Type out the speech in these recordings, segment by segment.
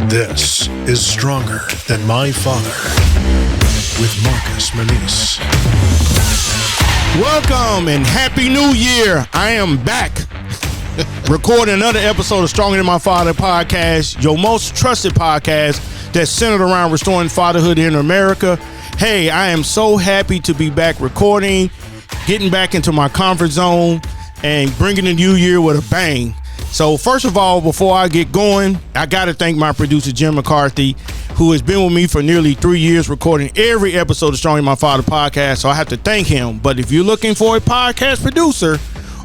This is Stronger Than My Father with Marcus Meneese. Welcome and Happy New Year. I am back recording another episode of Stronger Than My Father podcast, your most trusted podcast that's centered around restoring fatherhood in America. Hey, I am so happy to be back recording, getting back into my comfort zone, and bringing the new year with a bang. So first of all, before I get going, I got to thank my producer, Jim McCarthy, who has been with me for nearly 3 years recording every episode of Stronger Than My Father podcast. So I have to thank him. But if you're looking for a podcast producer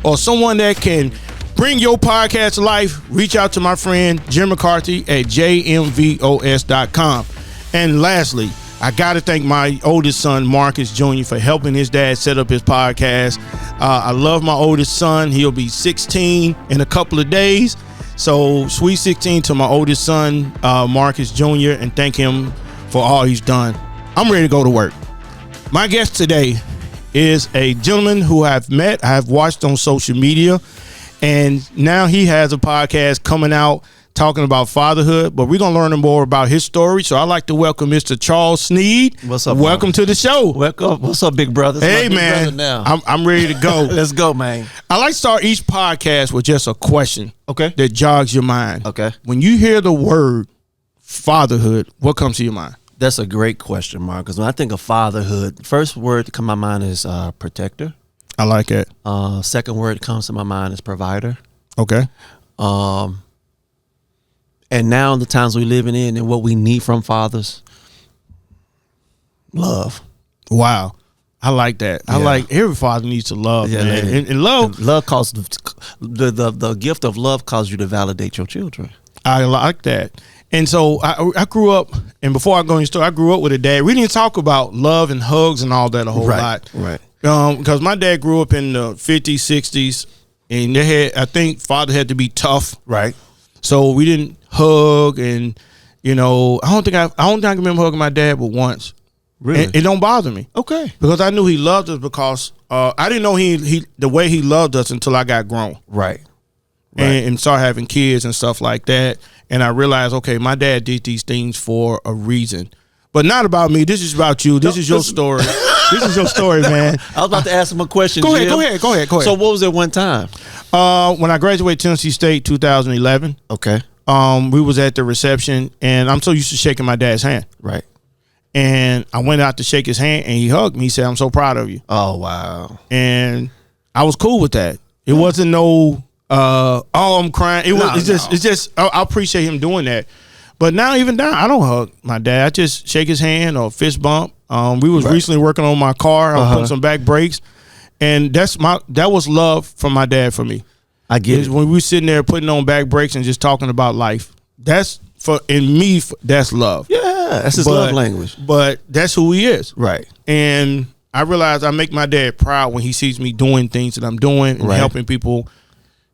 or someone that can bring your podcast to life, reach out to my friend, Jim McCarthy at jmvos.com. And lastly, I got to thank my oldest son, Marcus Jr., for helping his dad set up his podcast. I love my oldest son. He'll be 16 in a couple of days. So sweet 16 to my oldest son, Marcus Jr., and thank him for all he's done. I'm ready to go to work. My guest today is a gentleman who I've met, I've watched on social media, and now he has a podcast coming out talking about fatherhood, but we're going to learn more about his story. So I'd like to welcome Mr. Charles Sneed. What's up, welcome man? To the show. Welcome. What's up, big brother? Hey, man. I'm ready to go. Let's go, man. I like to start each podcast with just a question that jogs your mind. Okay. When you hear the word fatherhood, what comes to your mind? That's a great question, Mark, because when I think of fatherhood, the first word to come to my mind is protector. I like it. Second word that comes to my mind is provider. Okay. And now the times we're living in and what we need from fathers, love. Wow. I like that. I like every father needs to love, man. And love. And love causes the gift of love causes you to validate your children. I like that. And so I grew up, and before I go into the story, I grew up with a dad. We didn't talk about love and hugs and all that a whole lot. Right. Because my dad grew up in the 50s, 60s, and I think father had to be tough. Right. So we didn't hug, and I don't think I can remember hugging my dad but once. Really? And it don't bother me. Okay. Because I knew he loved us, because I didn't know he the way he loved us until I got grown. Right. And started having kids and stuff like that. And I realized, okay, my dad did these things for a reason. But not about me. This is about you. This is your story. This is your story, man. I was about to ask him a question. Go ahead. So what was it one time? When I graduated Tennessee State 2011. Okay. We was at the reception, and I'm so used to shaking my dad's hand. Right. And I went out to shake his hand, and he hugged me. He said, "I'm so proud of you." Oh, wow. And I was cool with that. It wasn't no, I'm crying. It's just I appreciate him doing that. But now, even now, I don't hug my dad. I just shake his hand or fist bump. We was recently working on my car. I was putting some back brakes, and that was love from my dad for me. I get it. When we were sitting there putting on back brakes and just talking about life. That's that's love. Yeah, that's his love language. But that's who he is. Right. And I realize I make my dad proud when he sees me doing things that I'm doing and helping people.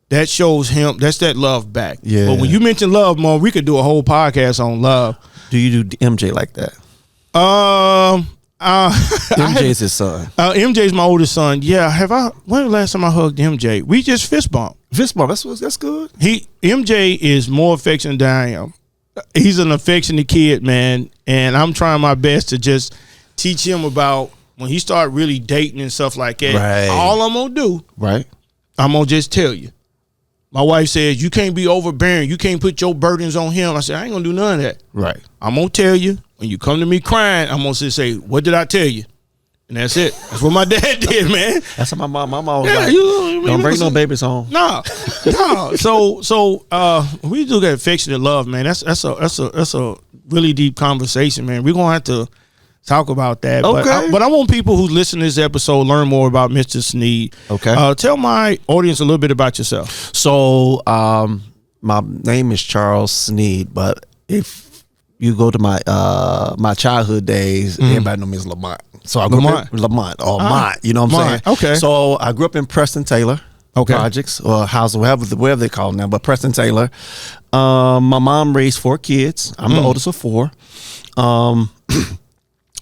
That shows him, that's that love back. Yeah. But when you mention love, Mo, we could do a whole podcast on love. Do you do MJ like that? MJ's his son. MJ's my oldest son. Yeah. When was the last time I hugged MJ? We just fist bumped. Fist bump, that's good. MJ is more affectionate than I am. He's an affectionate kid, man. And I'm trying my best to just teach him about when he start really dating and stuff like that. Right. All I'm going to do, I'm going to just tell you. My wife says, you can't be overbearing. You can't put your burdens on him. I said, I ain't going to do none of that. Right. I'm going to tell you, when you come to me crying, I'm going to say, what did I tell you? And that's it. That's what my dad did, man. That's what my mom was like, don't bring no babies home. No. So we do that affectionate love, man. That's a really deep conversation, man. We're going to have to talk about that. Okay. But I want people who listen to this episode learn more about Mr. Sneed. Okay. Tell my audience a little bit about yourself. So my name is Charles Sneed, but if you go to my childhood days, everybody know me as Lamont. So I grew up in Lamont or Mont, you know what I'm saying? Okay. So I grew up in Preston Taylor projects or house, whatever they call them now, but Preston Taylor. My mom raised 4 kids. I'm the oldest of 4.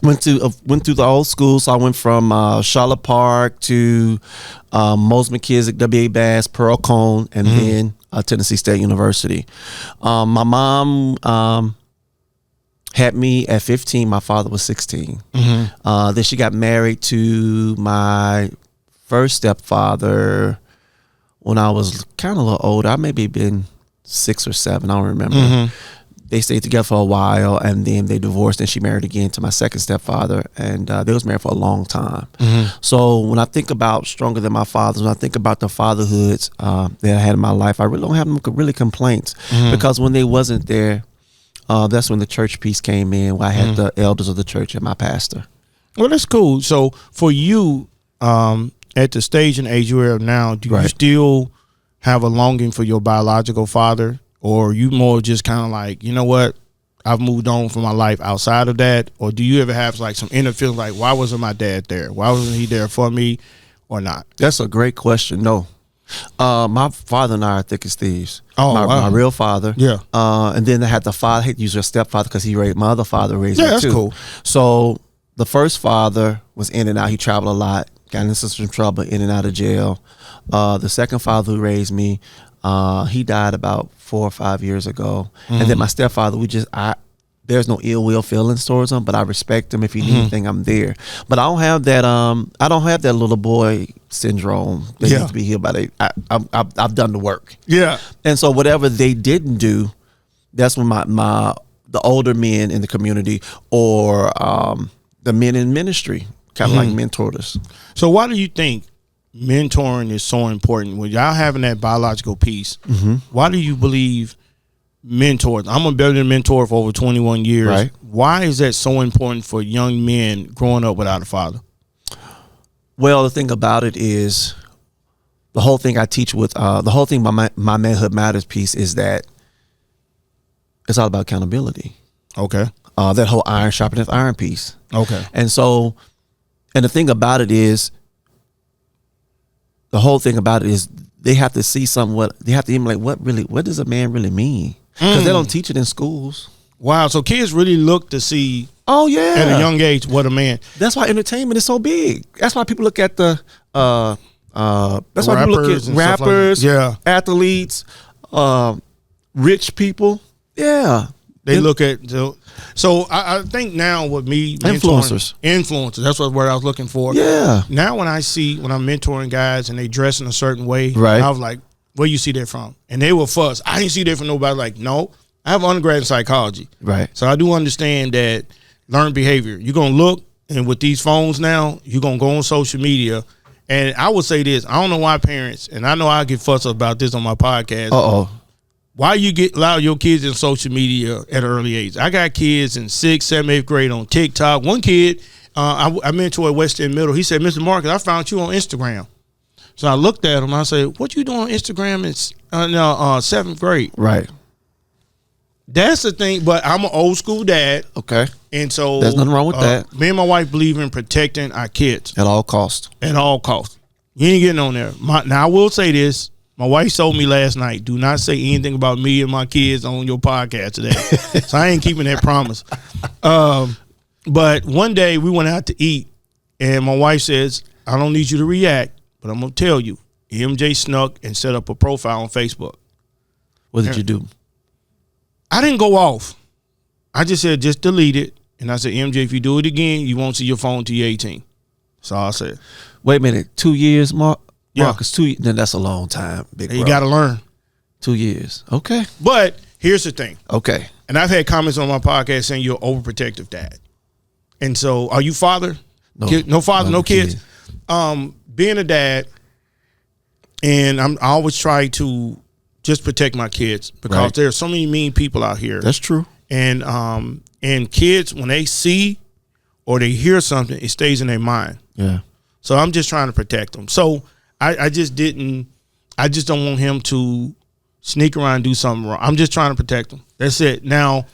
Went through the old school, so I went from Charlotte Park to Mosman Kids at W.A. Bass, Pearl Cone, and then Tennessee State University. My mom had me at 15. My father was 16. Then she got married to my first stepfather when I was kind of a little older. I maybe been 6 or 7. I don't remember. They stayed together for a while, and then they divorced, and she married again to my second stepfather, and they was married for a long time. So when I think about Stronger Than My Fathers, when I think about the fatherhoods that I had in my life, I really don't have really complaints, because when they wasn't there, that's when the church piece came in, where I had the elders of the church and my pastor. Well, that's cool. So for you, at the stage and age you are now, do you still have a longing for your biological father? Or you more just kind of like, you know what, I've moved on from my life outside of that? Or do you ever have like some inner feeling like, why wasn't my dad there? Why wasn't he there for me or not? That's a great question. No. My father and I are thick as thieves. Oh, my real father. Yeah. And then I had the father, I hate to use your stepfather because my other father raised me too. Yeah, that's cool. So the first father was in and out. He traveled a lot, got into some trouble, in and out of jail. The second father who raised me, he died about 4 or 5 years ago. And then my stepfather, there's no ill will feelings towards him, but I respect him. If he needs anything, I'm there. But I don't have that little boy syndrome that needs to be healed by I've done the work. Yeah. And so whatever they didn't do, that's when the older men in the community or the men in ministry kind of like mentored us. So why do you think mentoring is so important? When y'all having that biological piece, why do you believe mentors? I'm a veteran mentor for over 21 years. Right. Why is that so important for young men growing up without a father? Well, the thing about it is, the whole thing I teach with the whole thing my Manhood Matters piece is that it's all about accountability. Okay. That whole iron sharpeneth iron piece. Okay. And so, and the thing about it is, the whole thing about it is they have to see they have to emulate what does a man really mean? Because they don't teach it in schools. Wow. So kids really look to see, at a young age, what a man. That's why entertainment is so big. That's why people look at that's why people look at rappers, athletes, rich people. Yeah. They look at, so I think now with me, influencers, that's what word I was looking for. Yeah. Now when I'm mentoring guys and they dress in a certain way, I was like, where you see that from? And they will fuss. I didn't see that from nobody. Like, no, I have an undergrad in psychology. Right. So I do understand that learned behavior. You're going to look, and with these phones now, you're going to go on social media. And I would say this, I don't know why parents, and I know I get fussed about this on my podcast. Why you allow your kids in social media at an early age? I got kids in 6th, 7th, 8th grade on TikTok. One kid, I mentor at West End Middle. He said, Mr. Marcus, I found you on Instagram. So I looked at him. I said, what you doing on Instagram in 7th grade? Right. That's the thing. But I'm an old school dad. Okay. And so there's nothing wrong with that. Me and my wife believe in protecting our kids. At all costs. At all costs. You ain't getting on there. Now, I will say this. My wife told me last night, do not say anything about me and my kids on your podcast today. So I ain't keeping that promise. But one day we went out to eat, and my wife says, I don't need you to react, but I'm going to tell you, MJ snuck and set up a profile on Facebook. What did you do? I didn't go off. I just said, just delete it. And I said, MJ, if you do it again, you won't see your phone till you're 18. So I said. Wait a minute, 2 years, Marcus, 2 years, then that's a long time, big bro. You got to learn. 2 years. Okay. But here's the thing. Okay. And I've had comments on my podcast saying you're overprotective dad. And so, are you father? No father, no kids. Being a dad, and I always try to just protect my kids because there are so many mean people out here. That's true. And kids, when they see or they hear something, it stays in their mind. Yeah. So I'm just trying to protect them. So I just don't want him to sneak around and do something wrong. I'm just trying to protect him. That's it. Now,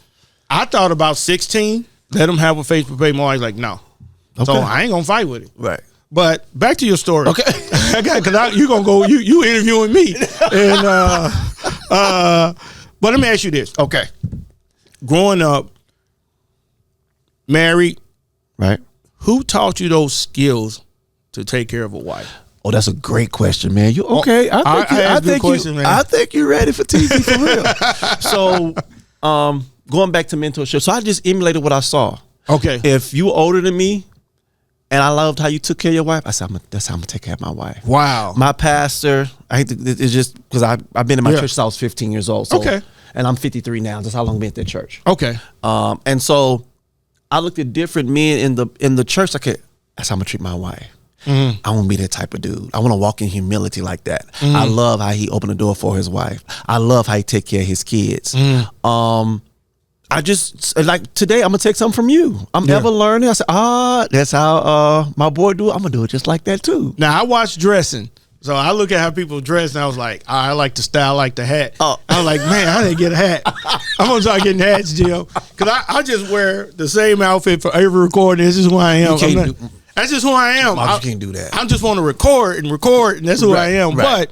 I thought about 16, let him have a Facebook page. My wife's like, no. Okay. So I ain't going to fight with it. Right. But back to your story. Okay. Because you going to go, you interviewing me. And, but let me ask you this. Okay. Growing up, married. Right. Who taught you those skills to take care of a wife? Oh, that's a great question, man. You okay? I think you're ready for TV for real. So, going back to mentorship. So I just emulated what I saw. Okay. If you were older than me, and I loved how you took care of your wife, I said, that's how I'm gonna take care of my wife. Wow. My pastor, it's just because I've been in my church since I was 15 years old. So, okay. And I'm 53 now. That's how long I've been at that church. Okay. And so I looked at different men in the church. That's how I'm gonna treat my wife. I want to be that type of dude. I want to walk in humility like that. I love how he opened the door for his wife. I love how he take care of his kids. I just, like today, I'm going to take something from you. I'm ever learning. I said, that's how my boy do it. I'm going to do it just like that too. Now, I watch dressing. So I look at how people dress, and I was like, I like the style, I like the hat. I was like, man, I didn't get a hat. I'm going to start getting hats, Jill. Because I just wear the same outfit for every recording. This is who I am. That's just who I am. You can't do that. I just want to record, and that's who I am. Right.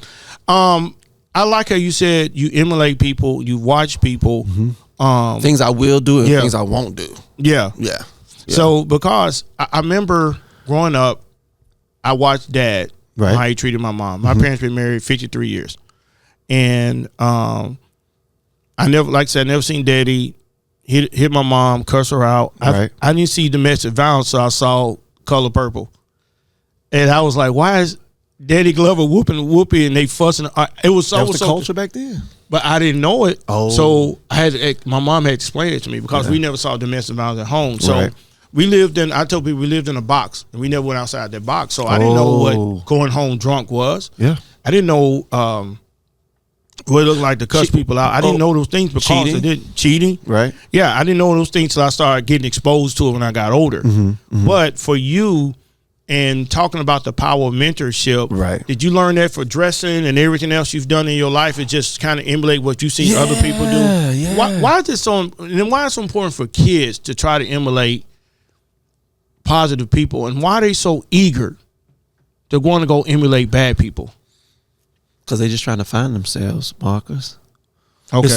But I like how you said you emulate people, you watch people. Things I will do and things I won't do. Yeah. So because I remember growing up, I watched Dad, how he treated my mom. My parents been married 53 years. And I never seen Daddy hit my mom, cuss her out. I didn't see domestic violence, so I saw Color Purple. And I was like, why is Daddy Glover whooping Whoopi and they fussing? It was so, that was the culture back then. But I didn't know it. So my mom had to explain it to me because we never saw domestic violence at home. So I told people we lived in a box and we never went outside that box. So I didn't know what going home drunk was. Yeah. I didn't know what it looked like to cuss people out. I didn't know those things because cheating. Right. Yeah, I didn't know those things till I started getting exposed to it when I got older. But for you and talking about the power of mentorship, did you learn that for dressing and everything else you've done in your life? It just kind of emulate what you've seen other people do. Yeah. Why is this so? And why is it so important for kids to try to emulate positive people, and why are they so eager to want to go emulate bad people? Because they're just trying to find themselves, Marcus. Okay.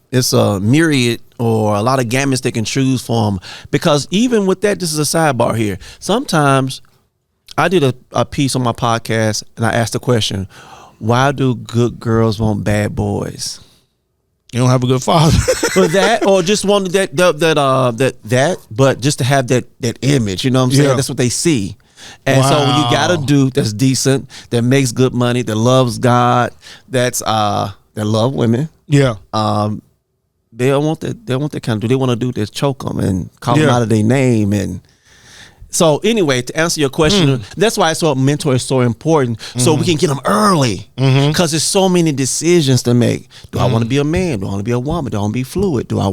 It's a myriad or a lot of gamuts they can choose from. Because even with that, this is a sidebar here. Sometimes I did a piece on my podcast and I asked the question, why do good girls want bad boys? You don't have a good father. But that, or just wanted that, but just to have that image, you know what I'm saying? That's what they see. And so you got a dude that's decent, that makes good money, that loves God, that love women. Yeah. They don't want that. They want that kind of dude. They want to do that, choke them and call them out of their name. And so anyway, to answer your question, that's why mentor is so important. So we can get them early because there's so many decisions to make. Do I want to be a man? Do I want to be a woman? Do I want to be fluid? Do I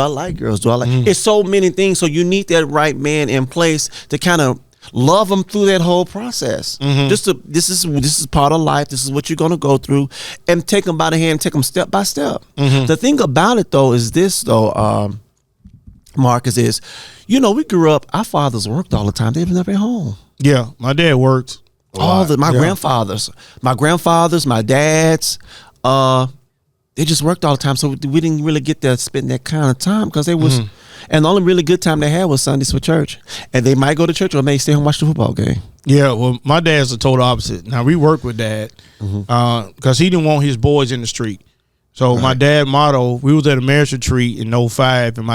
like girls? It's so many things. So you need that right man in place to kind of love them through that whole process. This is part of life. This is what you're going to go through, and take them by the hand, take them step by step. The thing about it though is this though, Marcus, is, we grew up, our fathers worked all the time. They were never at home. Yeah, my dad worked. My grandfathers, my dads, they just worked all the time. So we didn't really get to spend that kind of time because they was. And the only really good time they had was Sundays for church. And they might go to church or they stay home and watch the football game. Yeah, well, my dad's the total opposite. Now, we work with Dad because he didn't want his boys in the street. So my dad motto, we was at a marriage retreat in 2005, and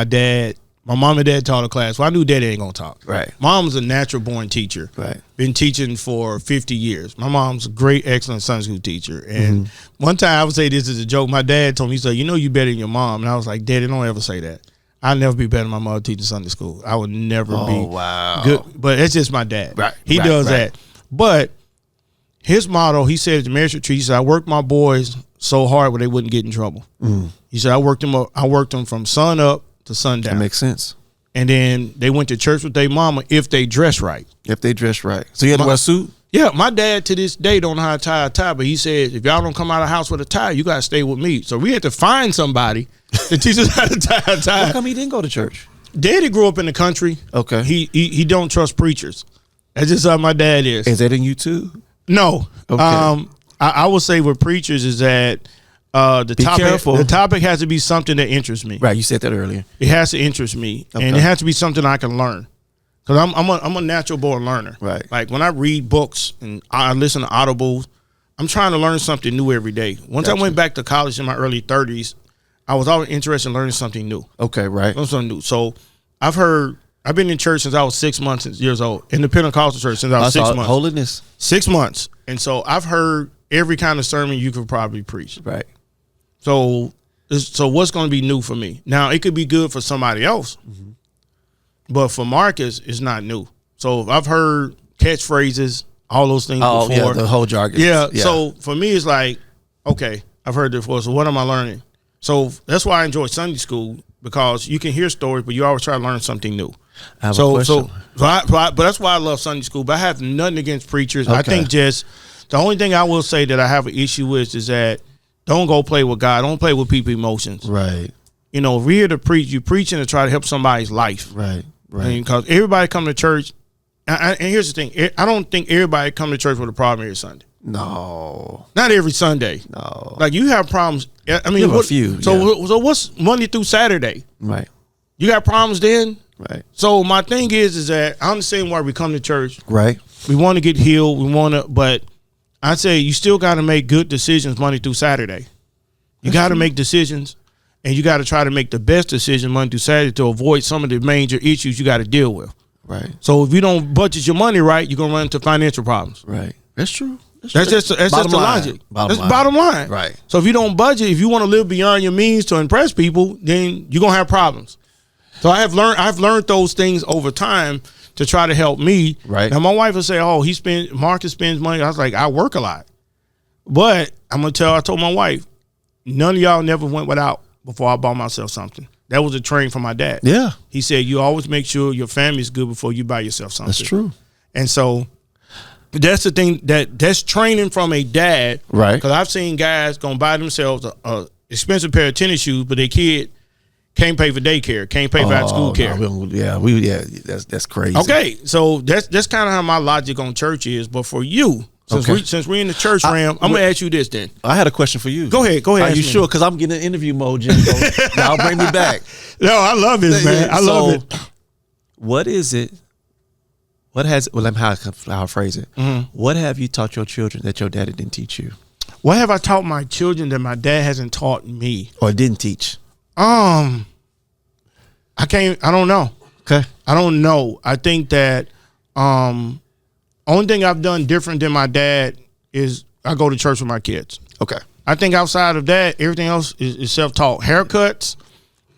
my mom and dad taught a class. Well, I knew Daddy ain't going to talk. Right. Mom's a natural-born teacher. Right. Been teaching for 50 years. My mom's a great, excellent Sunday school teacher. And one time, I would say this as a joke. My dad told me, he said, you better than your mom. And I was like, Daddy, don't ever say that. I'll never be better than my mother teaching Sunday school. I would never be good. But it's just my dad. Right. He does that. But his motto, he said at the marriage retreat, he said, I worked my boys so hard where they wouldn't get in trouble. He said, I worked them from sun up to sundown. That makes sense. And then they went to church with their mama if they dress right. If they dress right. So you had to wear a suit? Yeah, my dad to this day don't know how to tie a tie, but he said, if y'all don't come out of the house with a tie, you got to stay with me. So we had to find somebody to teach us how to tie a tie. How come he didn't go to church? Daddy grew up in the country. Okay. He don't trust preachers. That's just how my dad is. Is that in you too? No. Okay. I would say with preachers is that the topic has to be something that interests me. Right, you said that earlier. It has to interest me, and it has to be something I can learn. Because I'm a natural born learner. Right. Like when I read books and I listen to audibles, I'm trying to learn something new every day. Once I went back to college in my early 30s, I was always interested in learning something new. Okay, right. Something new. So I've been in church since I was 6 months years old. In the Pentecostal church since I was 6 months. Holiness. 6 months. And so I've heard every kind of sermon you could probably preach. Right. So what's going to be new for me? Now, it could be good for somebody else. Mm-hmm. But for Marcus, it's not new. So I've heard catchphrases, all those things before. Yeah, the whole jargon. Yeah. So for me, it's like, okay, I've heard it before. So what am I learning? So that's why I enjoy Sunday school, because you can hear stories, but you always try to learn something new. I have a question. But that's why I love Sunday school. But I have nothing against preachers. Okay. I think just the only thing I will say that I have an issue with is that don't go play with God. Don't play with people's emotions. Right. You know, if we're here to preach, you're preaching to try to help somebody's life. Right. Right. I mean, because everybody come to church, and here's the thing: I don't think everybody come to church with a problem every Sunday. No, not every Sunday. No, like you have problems. I mean, a few. So what's Monday through Saturday? Right. You got problems then. Right. So my thing is that I understand why we come to church. Right. We want to get healed. We want to, but I say you still got to make good decisions Monday through Saturday. You got to make decisions. And you got to try to make the best decision Monday through Saturday to avoid some of the major issues you got to deal with. Right. So if you don't budget your money right, you're gonna run into financial problems. Right. That's true. That's just the logic. That's bottom line. Right. So if you don't budget, if you want to live beyond your means to impress people, then you're gonna have problems. So I've learned those things over time to try to help me. Right. Now my wife will say, "Oh, Marcus spends money." I was like, "I work a lot," but I told my wife, none of y'all never went without before I bought myself something. That was a training from my dad. Yeah. He said, you always make sure your family's good before you buy yourself something. That's true. And so that's the thing that's training from a dad. Right. Because I've seen guys going to buy themselves a expensive pair of tennis shoes, but their kid can't pay for daycare, can't pay for after school care. No, that's crazy. Okay. So that's kind of how my logic on church is. But for you, since we're in the church realm, I'm going to ask you this then. I had a question for you. Go ahead. Are you sure? Because I'm getting an interview mode, Jim. So now bring me back. No, I love this, man. I love it. What is it? I'll phrase it. Mm-hmm. What have you taught your children that your daddy didn't teach you? What have I taught my children that my dad hasn't taught me? Or didn't teach? I don't know. Okay. I don't know. I think that only thing I've done different than my dad is I go to church with my kids. Okay. I think outside of that, everything else is self-taught. Haircuts,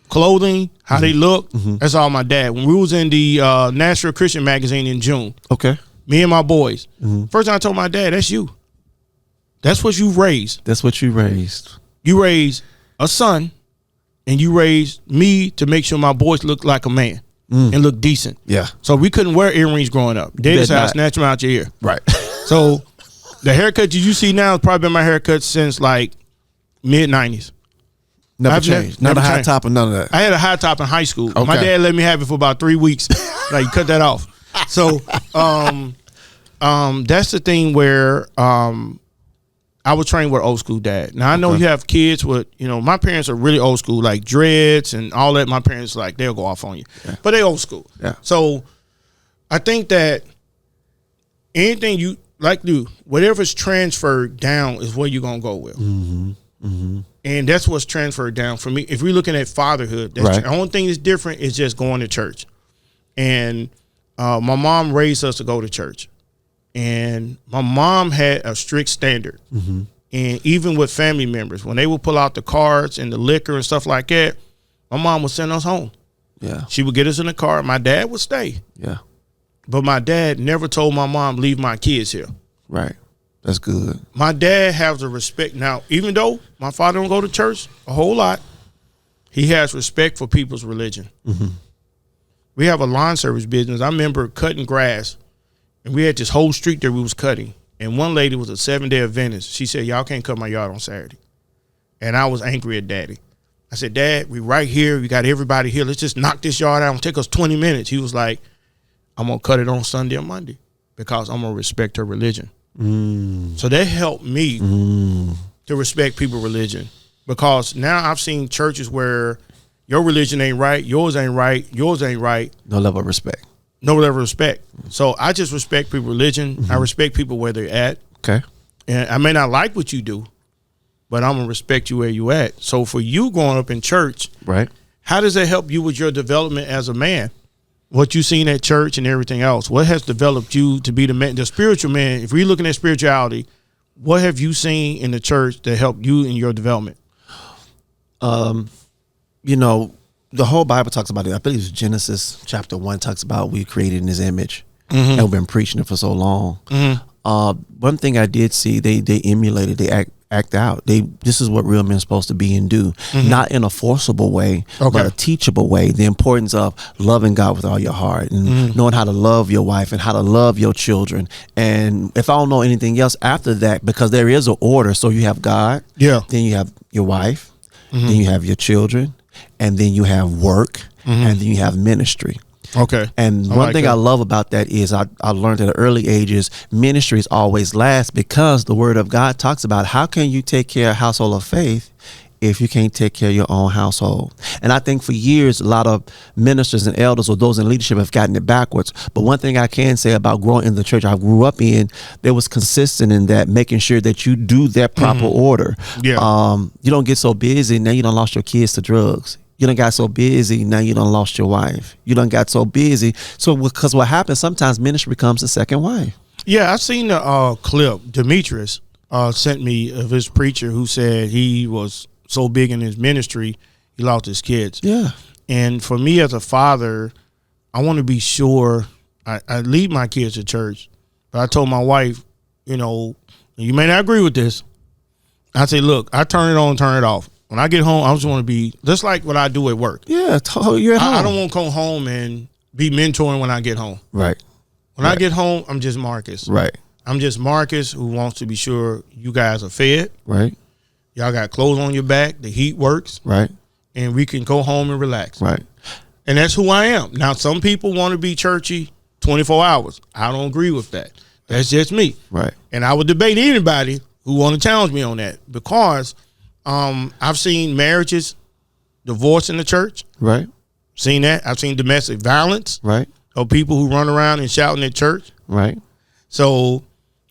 clothing, how they look, that's all my dad. When we was in the National Christian magazine in June, okay, me and my boys, first thing I told my dad, that's you. That's what you raised. That's what you raised. You raised a son, and you raised me to make sure my boys look like a man. And look decent. Yeah. So we couldn't wear earrings growing up. Daddy said, snatch them out your ear. Right. So the haircut you see now has probably been my haircut since like mid-90s. Never changed. Not a high top or none of that. I had a high top in high school. Okay. My dad let me have it for about 3 weeks. Like, cut that off. So that's the thing where I was trained with old school dad. Now I know you have kids with, my parents are really old school, like dreads and all that. My parents, like, they'll go off on you, but they old school. Yeah. So I think that anything you like to do, whatever's transferred down is where you're going to go with. Mm-hmm. Mm-hmm. And that's what's transferred down for me. If we're looking at fatherhood, that's the only thing that's different is just going to church. And my mom raised us to go to church. And my mom had a strict standard. Mm-hmm. And even with family members, when they would pull out the cards and the liquor and stuff like that, my mom would send us home. Yeah. She would get us in the car. My dad would stay. Yeah. But my dad never told my mom, leave my kids here. Right. That's good. My dad has a respect. Now, even though my father don't go to church a whole lot, he has respect for people's religion. Mm-hmm. We have a lawn service business. I remember cutting grass. And we had this whole street that we was cutting. And one lady was a 7-day Adventist. She said, y'all can't cut my yard on Saturday. And I was angry at Daddy. I said, Dad, we right here. We got everybody here. Let's just knock this yard out. It'll take us 20 minutes. He was like, I'm going to cut it on Sunday or Monday because I'm going to respect her religion. So that helped me to respect people's religion. Because now I've seen churches where your religion ain't right, yours ain't right, yours ain't right. No level of respect. no level of respect. So I just respect people's religion. I respect people where they're at. Okay. And I may not like what you do, but I'm gonna respect you where you at. So for you growing up in church, Right. how does that help you with your development as a man? What you've seen at church and everything else, what has developed you to be the man, the spiritual man? If we're looking at spirituality, what have you seen in the church that helped you in your development? You know, the whole Bible talks about it. I believe it's Genesis chapter 1 talks about we created in his image. And we've been preaching it for so long. One thing I did see, they emulated, they act out. This is what real men are supposed to be and do. Not in a forcible way, but a teachable way. The importance of loving God with all your heart and knowing how to love your wife and how to love your children. And if I don't know anything else after that, because there is an order. So you have God, then you have your wife, then you have your children, and then you have work, and then you have ministry. Okay. And one thing I love about that is I learned at early ages, ministry is always last, because the word of God talks about how can you take care of household of faith if you can't take care of your own household. And I think for years, a lot of ministers and elders or those in leadership have gotten it backwards. But one thing I can say about growing in the church I grew up in, there was consistent in that, making sure that you do that proper order. Yeah. You don't get so busy, now you done lost your kids to drugs. You done got so busy, now you done lost your wife. You done got so busy. So, because what happens, sometimes ministry becomes a second wife. Yeah, I seen the clip. Demetrius sent me of his preacher who said he was so big in his ministry, he lost his kids. Yeah. And for me as a father, I want to be sure I lead my kids to church. But I told my wife, you know, you may not agree with this. I say, look, I turn it on, turn it off. When I get home, I just want to be just like what I do at work. Yeah, you're at home. I don't want to come home and be mentoring when I get home. Right. When I get home, I'm just Marcus. Right. I'm just Marcus who wants to be sure you guys are fed. Right. Y'all got clothes on your back. The heat works. Right. And we can go home and relax. Right. And that's who I am. Now, some people want to be churchy 24 hours. I don't agree with that. That's just me. Right. And I would debate anybody who want to challenge me on that, because I've seen marriages divorce in the church. Right. Seen that. I've seen domestic violence. Right. Of people who run around and shouting at church. Right. So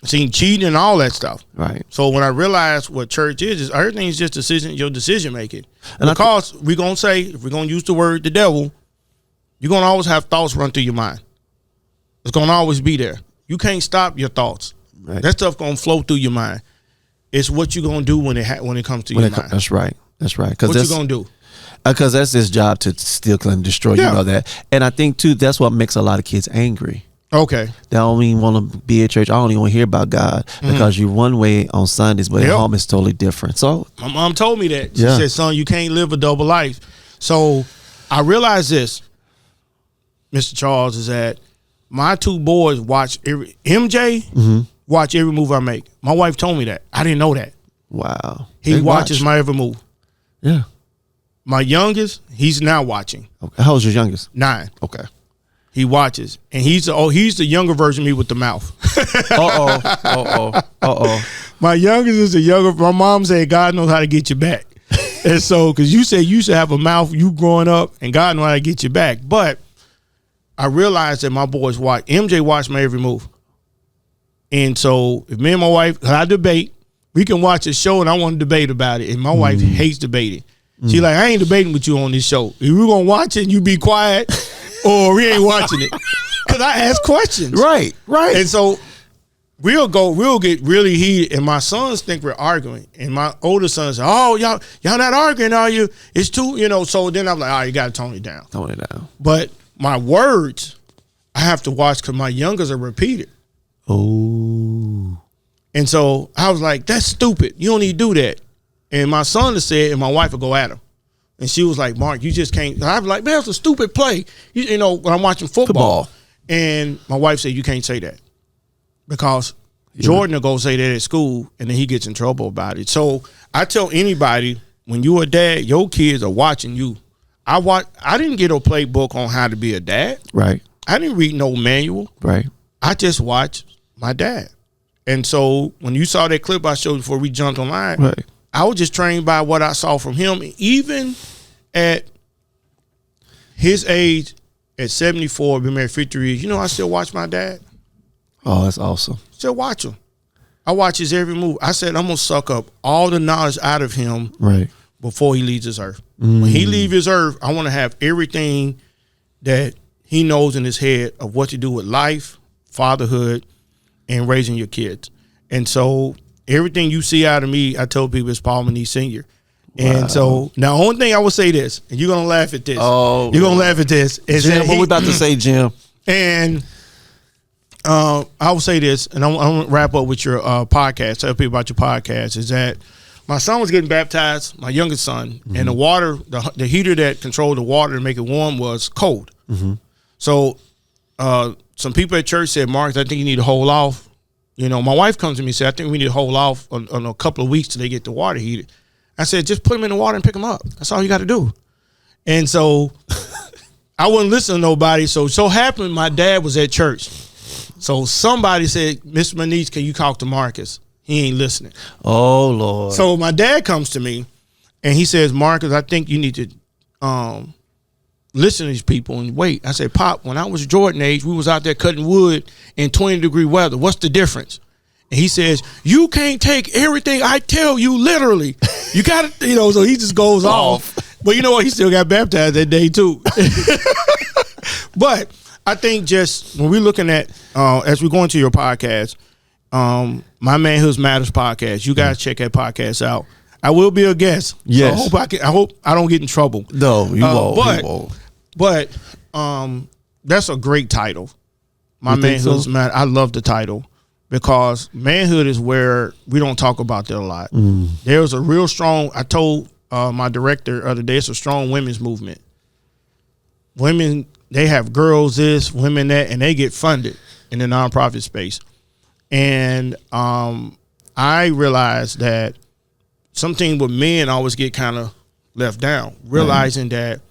I've seen cheating and all that stuff. Right. So when I realized what church is everything is just your decision making. And because we're gonna say, if we're gonna use the word the devil, you're gonna always have thoughts run through your mind. It's gonna always be there. You can't stop your thoughts. Right. That stuff gonna flow through your mind. It's what you're gonna do when it comes to your mind. That's right. That's right. What you gonna do? Because that's his job, to steal, kill, and destroy. Yeah. You know that. And I think too, that's what makes a lot of kids angry. Okay. They don't even want to be at church. I don't even want to hear about God, because you're one way on Sundays, but at home it's totally different. So my mom told me that. She said, son, you can't live a double life. So I realized this, Mr. Charles, is that my two boys watch MJ watch every move I make. My wife told me that. I didn't know that. Wow. He watches my every move. Yeah. My youngest, he's now watching. Okay. How old's your youngest? 9. Okay. He watches, and he's the younger version of me with the mouth. My youngest is the younger. My mom said, God knows how to get you back. And so, because you said you should have a mouth, you growing up, and God knows how to get you back. But I realized that my boys watch. MJ watched my every move. And so, if me and my wife, I debate, we can watch a show, and I want to debate about it. And my wife hates debating. She like, I ain't debating with you on this show. If we're going to watch it, you be quiet, or we ain't watching it. Because I ask questions. Right. And so, we'll get really heated, and my sons think we're arguing. And my older sons say, oh, y'all not arguing, are you? It's too, so then I'm like, all right, you got to tone it down. But my words, I have to watch, because my youngers are repeated. Oh. And so I was like, that's stupid. You don't need to do that. And my son has said, and my wife will go at him. And she was like, Mark, you just can't. And I was like, man, it's a stupid play. You know, when I'm watching football. And my wife said, you can't say that. Because Jordan will go say that at school, and then he gets in trouble about it. So I tell anybody, when you're a dad, your kids are watching you. I didn't get a playbook on how to be a dad. Right. I didn't read no manual. Right. I just watched my dad. And so when you saw that clip I showed before we jumped online, right, I was just trained by what I saw from him. Even at his age, at 74, been married 53 years. You know, I still watch my dad. Oh, that's awesome. Still watch him. I watch his every move. I said I'm gonna suck up all the knowledge out of him before he leaves this earth. When he leaves his earth, I want to have everything that he knows in his head of what to do with life, fatherhood, and raising your kids. And so everything you see out of me, I tell people, it's Paul Meneese Sr. And so now, only thing I will say this, and you're gonna laugh at this. Oh, you're gonna laugh at this. Is Jim, what we about to say, Jim? And I will say this, and I'm gonna wrap up with your podcast. Tell people about your podcast. Is that my son was getting baptized, my youngest son, and the water, the heater that controlled the water to make it warm was cold. So some people at church said, Marcus, I think you need to hold off. You know, my wife comes to me and said, I think we need to hold off on a couple of weeks till they get the water heated. I said, just put them in the water and pick them up. That's all you got to do. And so I wouldn't listen to nobody. So happened my dad was at church. So somebody said, Mr. Meneese, can you talk to Marcus? He ain't listening. Oh, Lord. So my dad comes to me and he says, Marcus, I think you need to listen to these people and wait. I said, Pop, when I was Jordan age, we was out there cutting wood in 20-degree weather. What's the difference? And he says, you can't take everything I tell you literally. You got to, you know, so he just goes off. But you know what? He still got baptized that day too. But I think just when we're looking at, as we go into your podcast, my Manhood Matters podcast, you guys check that podcast out. I will be a guest. Yes. So I hope I don't get in trouble. No, you won't. But that's a great title. My Manhood Matters. I love the title because manhood is where we don't talk about that a lot. There's a real strong, I told my director the other day, it's a strong women's movement. Women, they have girls this, women that, and they get funded in the nonprofit space. And I realized that something with men always get kind of left down, realizing that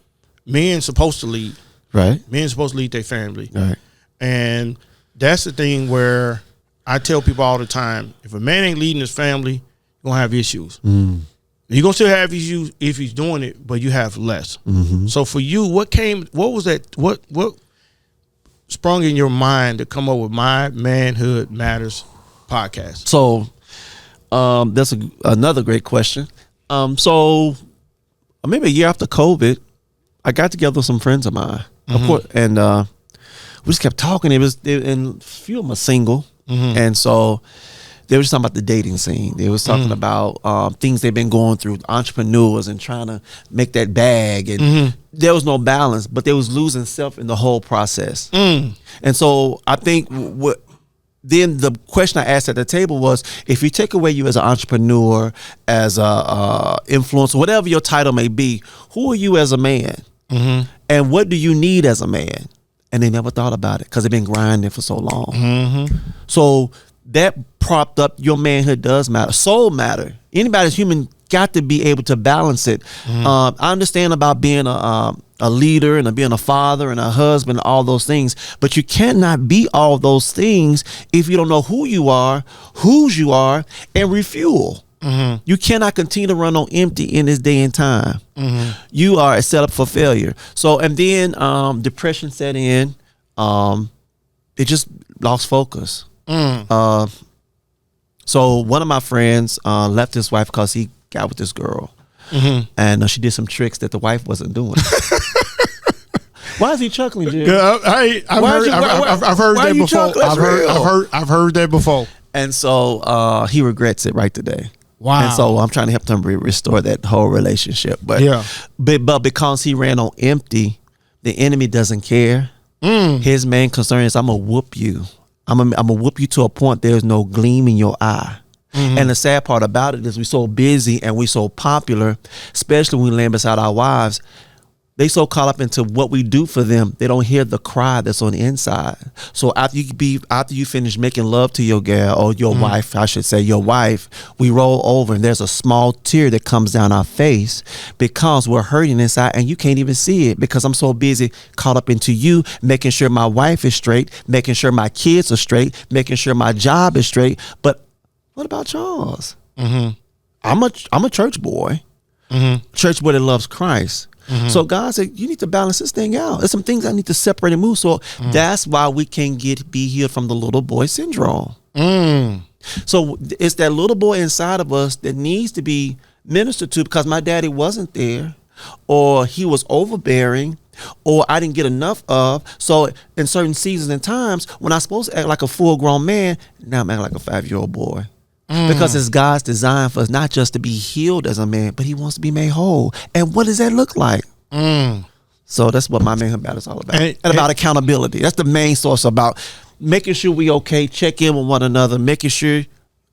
men supposed to lead. Right. Men supposed to lead their family. Right. And that's the thing where I tell people all the time, if a man ain't leading his family, you're going to have issues. You're going to still have issues if he's doing it, but you have less. So for you, what was that, what sprung in your mind to come up with my Manhood Matters podcast? So that's another great question. So maybe a year after COVID, I got together with some friends of mine, of course, and we just kept talking. And a few of them are single, and so they were just talking about the dating scene. They was talking about things they've been going through, entrepreneurs and trying to make that bag, and there was no balance, but they was losing self in the whole process. And so I think then the question I asked at the table was, if you take away you as an entrepreneur, as a influencer, whatever your title may be, who are you as a man? And what do you need as a man? And they never thought about it because they've been grinding for so long. So that propped up your manhood does matter. Soul matter. Anybody that's human got to be able to balance it. I understand about being a leader and being a father and a husband, all those things, but you cannot be all those things if you don't know who you are, whose you are, and refuel. You cannot continue to run on empty in this day and time. You are set up for failure. So, and then depression set in. It just lost focus. So one of my friends left his wife because he got with this girl, and she did some tricks that the wife wasn't doing. Why is he chuckling, Jim? I've heard that before. I've heard that before. And so he regrets it right today. Wow. And so I'm trying to help him restore that whole relationship. But but because he ran on empty, the enemy doesn't care. His main concern is, I'm gonna whoop you. I'm gonna whoop you to a point there's no gleam in your eye. And the sad part about it is we're so busy and we're so popular, especially when we land beside our wives. They so caught up into what we do for them, they don't hear the cry that's on the inside. So after you finish making love to your girl, or your wife, I should say, your wife, we roll over and there's a small tear that comes down our face because we're hurting inside and you can't even see it because I'm so busy caught up into you, making sure my wife is straight, making sure my kids are straight, making sure my job is straight. But what about Charles? I'm a church boy. Church boy that loves Christ. So God said, you need to balance this thing out. There's some things I need to separate and move. So that's why we can be healed from the little boy syndrome. So it's that little boy inside of us that needs to be ministered to, because my daddy wasn't there, or he was overbearing, or I didn't get enough of. So in certain seasons and times when I'm supposed to act like a full-grown man, now I'm acting like a 5-year-old boy. Because it's God's design for us not just to be healed as a man, but he wants to be made whole. And what does that look like? So that's what my Manhood Matters is all about. And about accountability. That's the main source, about making sure we okay, check in with one another, making sure,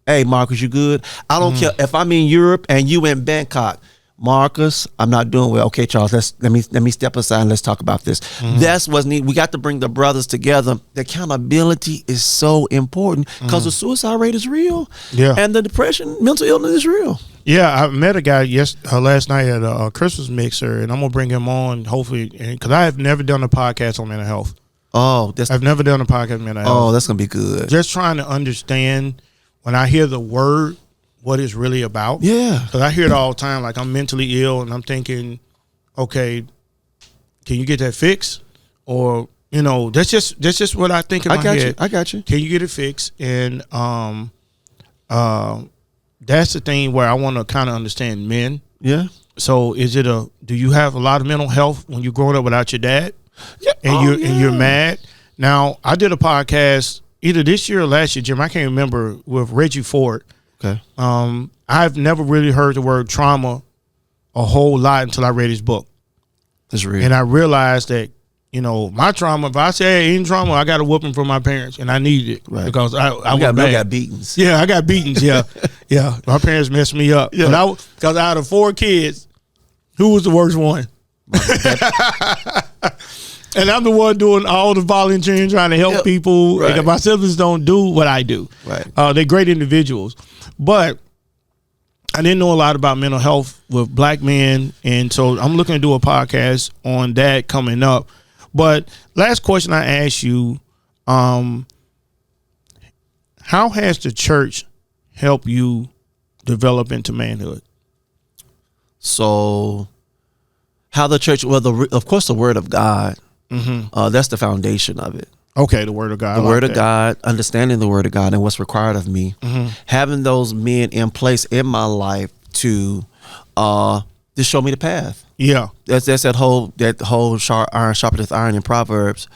hey, Marcus, you good? I don't care if I'm in Europe and you in Bangkok. Marcus, I'm not doing well. Okay, Charles, let me step aside and let's talk about this. That's what's needed. We got to bring the brothers together. The accountability is so important, because the suicide rate is real. Yeah. And the depression, mental illness is real. Yeah, I met a guy last night at a Christmas mixer, and I'm gonna bring him on hopefully, because I have never done a podcast on mental health. I've never done a podcast on mental health. Oh, that's gonna be good. Just trying to understand, when I hear the word, what it's really about. Yeah. Because I hear it all the time, like I'm mentally ill, and I'm thinking, okay, can you get that fixed? Or, that's just what I think in my head. I got you. Can you get it fixed? And that's the thing where I want to kind of understand men. Yeah. So do you have a lot of mental health when you're growing up without your dad? Yeah. And you're mad? Now, I did a podcast either this year or last year, Jim, I can't remember, with Reggie Ford. Okay. I've never really heard the word trauma a whole lot until I read his book. That's real. And I realized that, my trauma, if I say any trauma, I got a whooping from my parents, and I needed it. Right. Because I got beatings. Yeah, I got beatings, yeah. Yeah. My parents messed me up. Yeah. Because out of 4 kids, who was the worst one? And I'm the one doing all the volunteering, trying to help people. Right. My siblings don't do what I do. Right. They're great individuals. But I didn't know a lot about mental health with black men. And so I'm looking to do a podcast on that coming up. But last question I ask you, how has the church helped you develop into manhood? So how the church, of course, the word of God. That's the foundation of it. Okay, the word of God. The word of God, understanding the word of God and what's required of me. Having those men in place in my life to just show me the path. Yeah. That's that whole iron sharpeneth iron in Proverbs.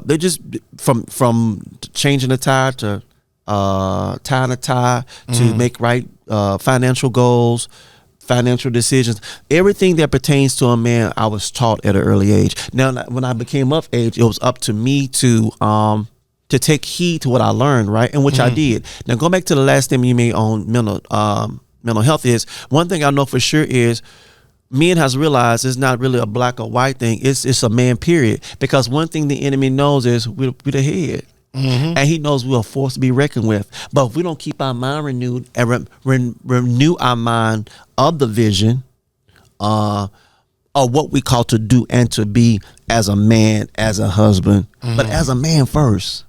They just from changing the tie to tying a tie to make right financial goals, financial decisions, everything that pertains to a man, I was taught at an early age. Now, when I became of age, it was up to me to take heed to what I learned, right? And which I did. Now, going back to the last thing you made on mental health, is one thing I know for sure is men has realized it's not really a black or white thing. It's a man, period. Because one thing the enemy knows is we're the head. And he knows we're a force to be reckoned with. But if we don't keep our mind renewed and renew our mind of the vision of what we call to do and to be as a man, as a husband, but as a man first.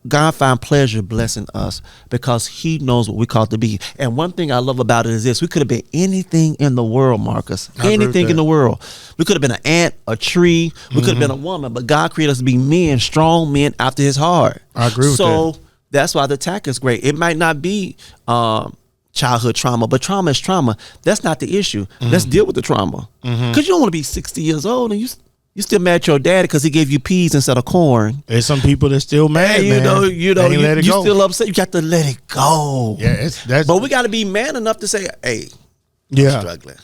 God find pleasure blessing us because he knows what we call to be. And one thing I love about it is this: we could have been anything in the world, Marcus. Anything in the world. We could have been an ant, a tree. We could have been a woman, but God created us to be men, strong men after his heart. I agree with that. So that's why the attack is great. It might not be childhood trauma, but trauma is trauma. That's not the issue. Let's deal with the trauma. Because you don't want to be 60 years old and you still mad at your daddy because he gave you peas instead of corn. There's some people that still mad, you still upset. You got to let it go. Yeah, but we got to be man enough to say, hey, I'm struggling.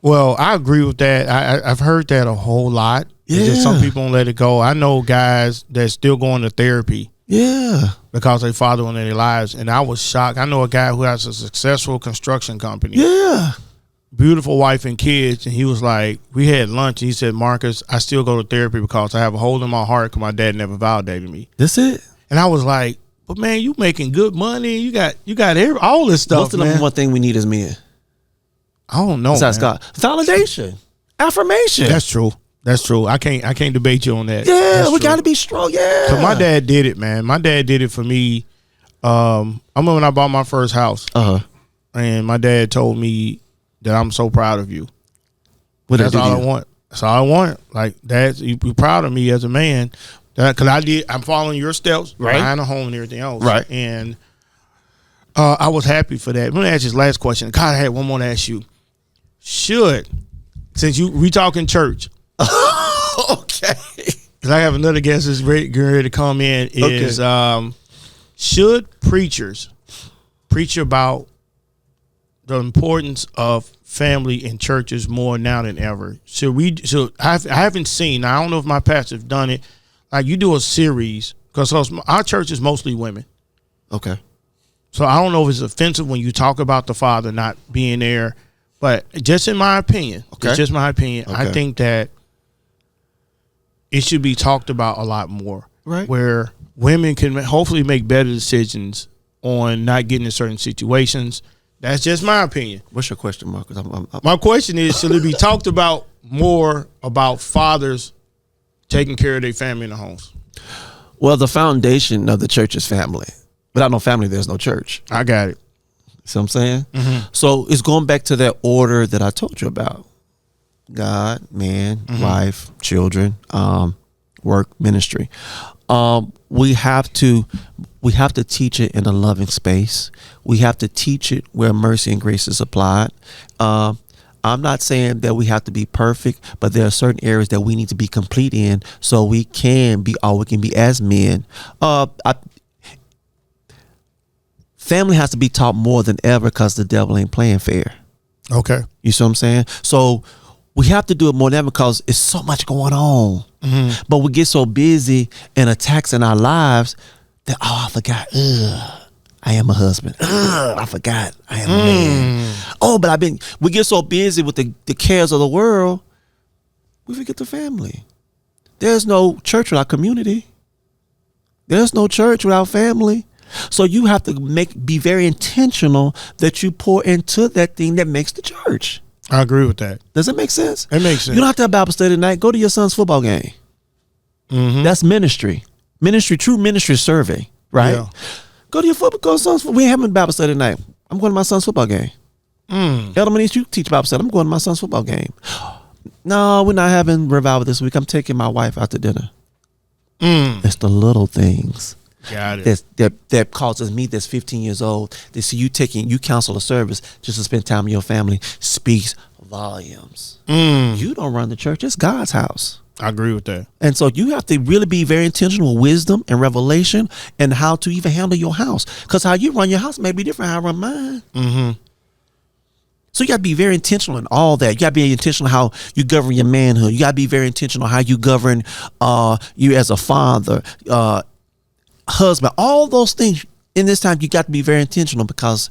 Well, I agree with that. I've heard that a whole lot. Yeah. Just some people don't let it go. I know guys that's still going to therapy. Yeah. Because they father in their lives. And I was shocked. I know a guy who has a successful construction company. Yeah. Beautiful wife and kids, and he was like, we had lunch, and he said, Marcus, I still go to therapy because I have a hole in my heart because my dad never validated me. That's it. And I was like, but man, you making good money, you got all this stuff. What's the number one thing we need as men? I don't know. Besides God, validation, affirmation. That's true. I can't debate you on that. Yeah, we got to be strong. Yeah. So my dad did it, man. My dad did it for me. I remember when I bought my first house, and my dad told me that I'm so proud of you. That's all I want. That's all I want. Like that, you be proud of me as a man. Because I'm following your steps, right, buying a home and everything else, right, and I was happy for that. Let me ask you this last question. God, I had one more to ask you. Since we talking church, okay, because I have another guest that's ready to come in. Is should preachers preach about the importance of family in churches more now than ever? I haven't seen. I don't know if my pastors have done it. Like you do a series because our church is mostly women. Okay. So I don't know if it's offensive when you talk about the father not being there, but just in my opinion, it's just my opinion. Okay. I think that it should be talked about a lot more. Right. Where women can hopefully make better decisions on not getting in certain situations. That's just my opinion. What's your question, Marcus? My question is, should it be talked about more about fathers taking care of their family in the homes? Well, the foundation of the church is family. Without no family, there's no church. I got it. See what I'm saying? Mm-hmm. So it's going back to that order that I told you about. God, man, wife, children, work, ministry. We have to teach it in a loving space. We have to teach it where mercy and grace is applied. I'm not saying that we have to be perfect, but there are certain areas that we need to be complete in so we can be all we can be as men. Family has to be taught more than ever because the devil ain't playing fair. Okay. You see what I'm saying? So we have to do it more than ever because it's so much going on. Mm-hmm. But we get so busy and attacks in our lives that, I forgot. I am a husband. I forgot. I am a man. But we get so busy with the cares of the world, we forget the family. There's no church without community. There's no church without family. So you have to be very intentional that you pour into that thing that makes the church. I agree with that. Does it make sense? It makes sense. You don't have to have Bible study tonight. Go to your son's football game. Mm-hmm. That's ministry. True ministry survey, right? Yeah. Go to your son's football. We ain't having Bible study tonight. I'm going to my son's football game. Elder Meneese, you teach Bible study. I'm going to my son's football game. No, we're not having revival this week. I'm taking my wife out to dinner. It's the little things. Got it. That causes me that's 15 years old to see you counsel a service just to spend time with your family speaks volumes. You don't run the church. It's God's house. I agree with that. And so you have to really be very intentional with wisdom and revelation and how to even handle your house. Because how you run your house may be different how I run mine. Mm-hmm. So you got to be very intentional in all that. You got to be intentional how you govern your manhood. You got to be very intentional how you govern you as a father, husband, all those things. In this time, you got to be very intentional because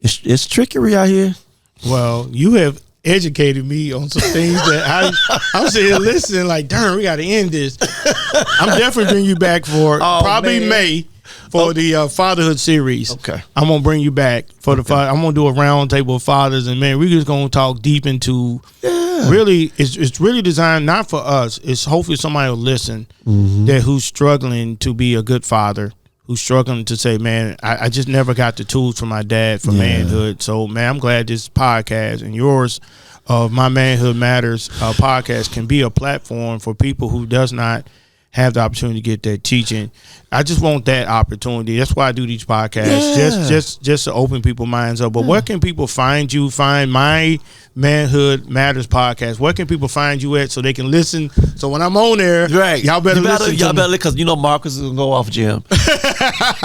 it's trickery out here. Well, you have educated me on some things that I'm sitting here listening like, darn, we got to end this. I'm definitely bringing you back for probably May for the Fatherhood series. Okay. I'm going to bring you back for the father. I'm going to do a round table of fathers, and man, we're just going to talk deep into really, it's really designed not for us. It's hopefully somebody will listen that who's struggling to be a good father, who's struggling to say, man, I just never got the tools from my dad for manhood. So, man, I'm glad this podcast and yours of My Manhood Matters podcast can be a platform for people who does not have the opportunity to get that teaching. I just want that opportunity. That's why I do these podcasts, just to open people's minds up. But where can people find you? Find My Manhood Matters podcast. Where can people find you at so they can listen? So when I'm on there, y'all better listen. Y'all better because Marcus is gonna go off Jim.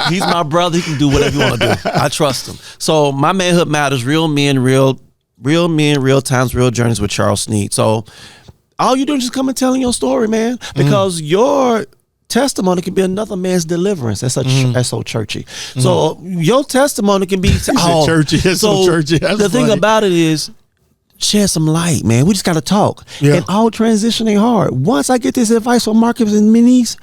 He's my brother. He can do whatever you want to do. I trust him. So My Manhood Matters: Real Men, Real Times, Real Journeys with Charles Sneed. So all you do is just come and telling your story, man, because your testimony can be another man's deliverance. That's so churchy. So your testimony can be churchy. That's so churchy. That's the thing about it is shed some light, man. We just got to talk. Yeah. And all transition ain't hard. Once I get this advice from Marcus Meneese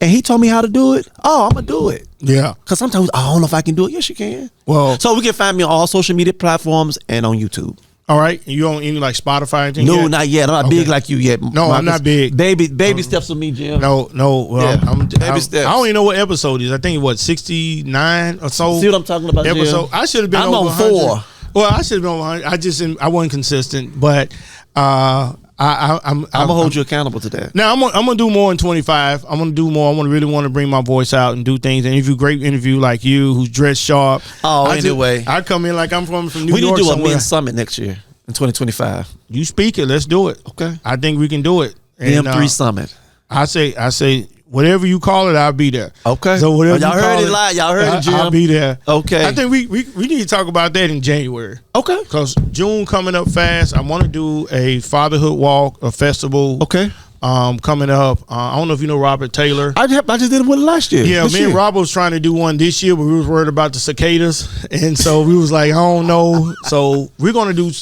and he told me how to do it, I'm going to do it. Yeah. Because sometimes I don't know if I can do it. Yes, you can. Well, so we can find me on all social media platforms and on YouTube. All right. You on any like Spotify or anything? No, yet? Not yet. I'm not big like you yet. No, Marcus. I'm not big. Baby steps with me, Jim. No. Well, yeah. Baby steps. I don't even know what episode it is. I think 69 or so. See what I'm talking about, episode. Jim? I should have been. I'm over on 4. Well, I should have been 100. I wasn't consistent, but I'm gonna hold you accountable to that. Now I'm gonna do more in 25. I'm gonna do more. I really want to bring my voice out and do things. Interview great interview like you, who's dressed sharp. Oh, anyway, I come in like I'm from New York. We need to do somewhere. a men's summit next year in 2025. You speak it. Let's do it. Okay. I think we can do it. M3 summit. I say. Whatever you call it, I'll be there. Okay. So whatever y'all heard it live. Y'all heard it, Jim. I'll be there. Okay. I think we need to talk about that in January. Okay. Because June coming up fast. I want to do a fatherhood walk, a festival. Okay. Coming up. I don't know if you know Robert Taylor. I just did one last year. Yeah, me and Robert was trying to do one this year, but we was worried about the cicadas, and so we was like, I don't know. So we're gonna do.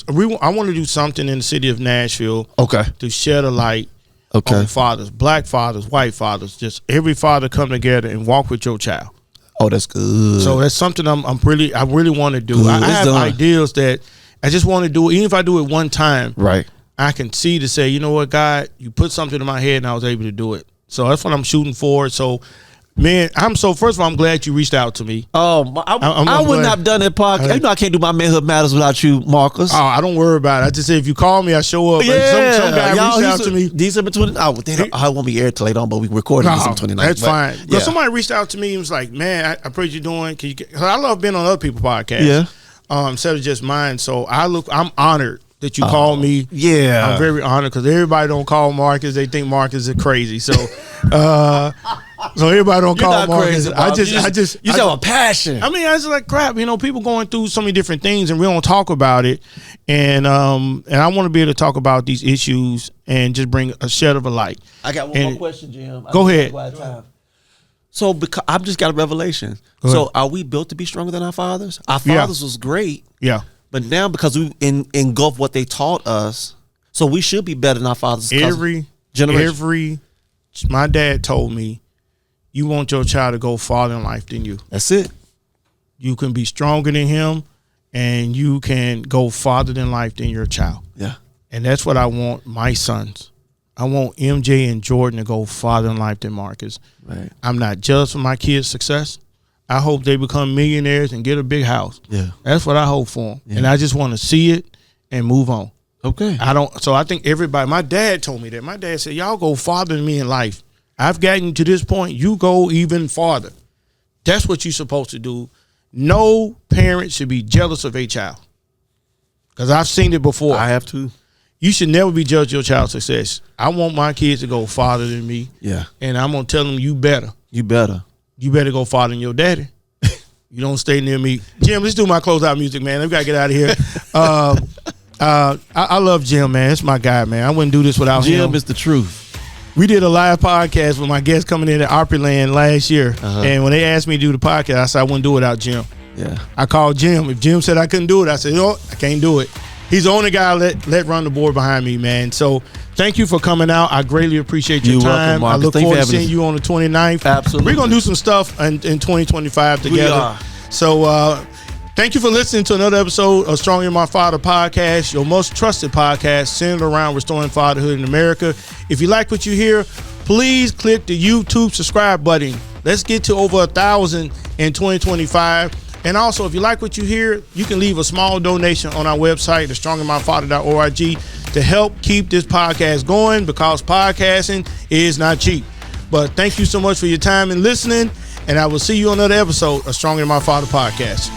I want to do something in the city of Nashville. Okay. To shed a light. Okay. On fathers, black fathers, white fathers, just every father come together and walk with your child. Oh, that's good. So that's something I really want to do. I have ideas that I just want to do. Even if I do it one time, right? I can see to say, you know what, God, you put something in my head and I was able to do it. So that's what I'm shooting for. So, man, first of all, I'm glad you reached out to me. Oh, I wouldn't have done that podcast. You know I can't do my Manhood Matters without you, Marcus. Oh, I don't worry about it. I just say if you call me, I show up. Yeah. Some guy reached out to me. December 20. I won't be aired till later on, but we recorded December 29th. That's fine. Yeah. Because somebody reached out to me and was like, man, I appreciate you doing. Cause I love being on other people's podcasts. Yeah. Instead of just mine. So I'm honored that you called me. Yeah. I'm very honored because everybody don't call Marcus. They think Marcus is crazy. So so everybody don't call Marcus. Crazy, I just you have a passion. I mean, I just like crap. You know, people going through so many different things and we don't talk about it. And I want to be able to talk about these issues and just bring a shed of a light. I got one more question, Jim. Go ahead. So because I've just got a revelation. So are we built to be stronger than our fathers? Our fathers was great. Yeah. But now because we engulf what they taught us, so we should be better than our fathers. My dad told me, you want your child to go farther in life than you. That's it. You can be stronger than him and you can go farther than life than your child. Yeah. And that's what I want my sons. I want MJ and Jordan to go farther in life than Marcus. Right. I'm not jealous for my kids' success. I hope they become millionaires and get a big house. Yeah. That's what I hope for them. Yeah. And I just want to see it and move on. Okay. So I think everybody, my dad told me that. My dad said, y'all go farther than me in life. I've gotten to this point. You go even farther. That's what you're supposed to do. No parent should be jealous of a child. Because I've seen it before. I have too. You should never be jealous of your child's success. I want my kids to go farther than me. Yeah. And I'm going to tell them, you better. You better. You better go farther than your daddy. You don't stay near me. Jim, let's do my closeout music, man. We got to get out of here. I love Jim, man. It's my guy, man. I wouldn't do this without him. Jim is the truth. We did a live podcast with my guest coming in at Opryland last year. And when they asked me to do the podcast, I said I wouldn't do it without Jim. Yeah. I called Jim. If Jim said I couldn't do it, I said, I can't do it. He's the only guy let run the board behind me, man. So thank you for coming out. I greatly appreciate your time. Welcome, I look forward to seeing you on the 29th. Absolutely. We're going to do some stuff in 2025 together. We are. So thank you for listening to another episode of Strong in My Father podcast, your most trusted podcast centered around restoring fatherhood in America. If you like what you hear, please click the YouTube subscribe button. Let's get to over 1,000 in 2025. And also, if you like what you hear, you can leave a small donation on our website, thestronginmyfather.org, to help keep this podcast going because podcasting is not cheap. But thank you so much for your time and listening, and I will see you on another episode of Strong in My Father podcast.